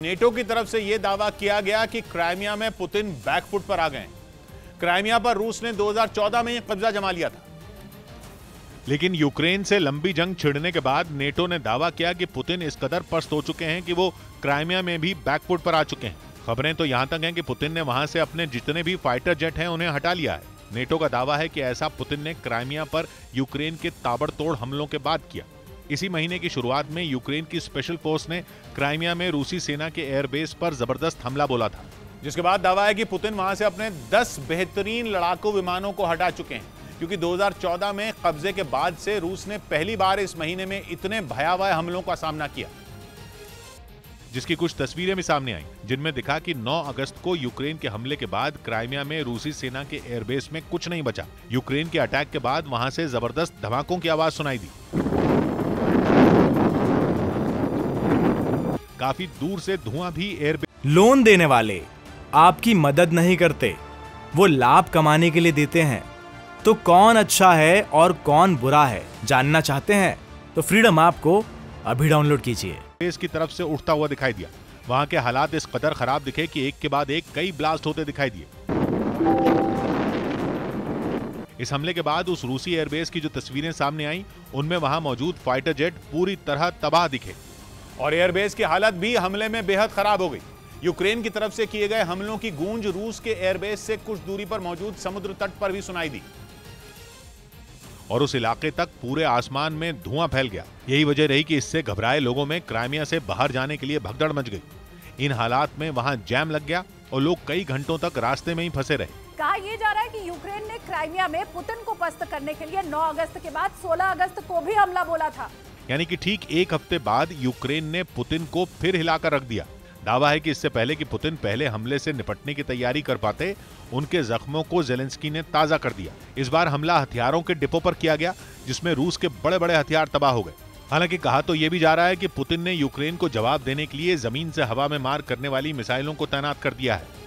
NATO की तरफ से यह दावा किया गया कि क्राइमिया में पुतिन बैकफुट पर आ गए। क्राइमिया पर रूस ने 2014 में कब्जा जमा लिया था, लेकिन यूक्रेन से लंबी जंग छिड़ने के बाद नेटो ने दावा किया कि पुतिन इस कदर पस्त हो चुके हैं कि वो क्राइमिया में भी बैकफुट पर आ चुके हैं। खबरें तो यहां तक हैं कि पुतिन ने वहां से अपने जितने भी फाइटर जेट हैं उन्हें हटा लिया है। नेटो का दावा है कि ऐसा पुतिन ने क्राइमिया पर यूक्रेन के ताबड़तोड़ हमलों के बाद किया। इसी महीने की शुरुआत में यूक्रेन की स्पेशल फोर्स ने क्राइमिया में रूसी सेना के एयरबेस पर जबरदस्त हमला बोला था, जिसके बाद दावा है कि पुतिन वहां से अपने 10 बेहतरीन लड़ाकू विमानों को हटा चुके हैं, क्योंकि 2014 में कब्जे के बाद से रूस ने पहली बार इस महीने में इतने भयावह हमलों का सामना किया, जिसकी कुछ तस्वीरें भी सामने आई, जिनमें दिखा कि 9 अगस्त को यूक्रेन के हमले के बाद क्राइमिया में रूसी सेना के एयरबेस में कुछ नहीं बचा। यूक्रेन के अटैक के बाद वहां से जबरदस्त धमाकों की आवाज सुनाई दी। काफी दूर से धुआं भी एयरबेस। लोन देने वाले आपकी मदद नहीं करते, वो लाभ कमाने के लिए देते हैं। तो कौन अच्छा है और कौन बुरा है जानना चाहते हैं तो फ्रीडम ऐप को अभी डाउनलोड कीजिए। एयरबेस की तरफ से उठता हुआ दिखाई दिया। वहां के हालात इस कदर खराब दिखे कि एक के बाद एक कई ब्लास्ट होते दिखाई दिए। इस हमले के बाद उस रूसी एयरबेस की जो तस्वीरें सामने आई, उनमें वहां मौजूद फाइटर जेट पूरी तरह तबाह दिखे और एयरबेस की हालत भी हमले में बेहद खराब हो गई। यूक्रेन की तरफ से किए गए हमलों की गूंज रूस के एयरबेस से कुछ दूरी पर मौजूद समुद्र तट पर भी सुनाई दी और उस इलाके तक पूरे आसमान में धुआं फैल गया। यही वजह रही कि इससे घबराए लोगों में क्राइमिया से बाहर जाने के लिए भगदड़ मच गई। इन हालात में वहां जैम लग गया और लोग कई घंटों तक रास्ते में ही फंसे रहे। कहा यह जा रहा है कि यूक्रेन ने क्राइमिया में पुतिन को पस्त करने के लिए 9 अगस्त के बाद 16 अगस्त को भी हमला बोला था, यानी कि ठीक एक हफ्ते बाद यूक्रेन ने पुतिन को फिर हिलाकर रख दिया। दावा है कि इससे पहले कि पुतिन पहले हमले से निपटने की तैयारी कर पाते, उनके जख्मों को जेलेंस्की ने ताजा कर दिया। इस बार हमला हथियारों के डिपो पर किया गया, जिसमें रूस के बड़े बड़े हथियार तबाह हो गए। हालांकि कहा तो यह भी जा रहा है कि पुतिन ने यूक्रेन को जवाब देने के लिए जमीन से हवा में मार करने वाली मिसाइलों को तैनात कर दिया है।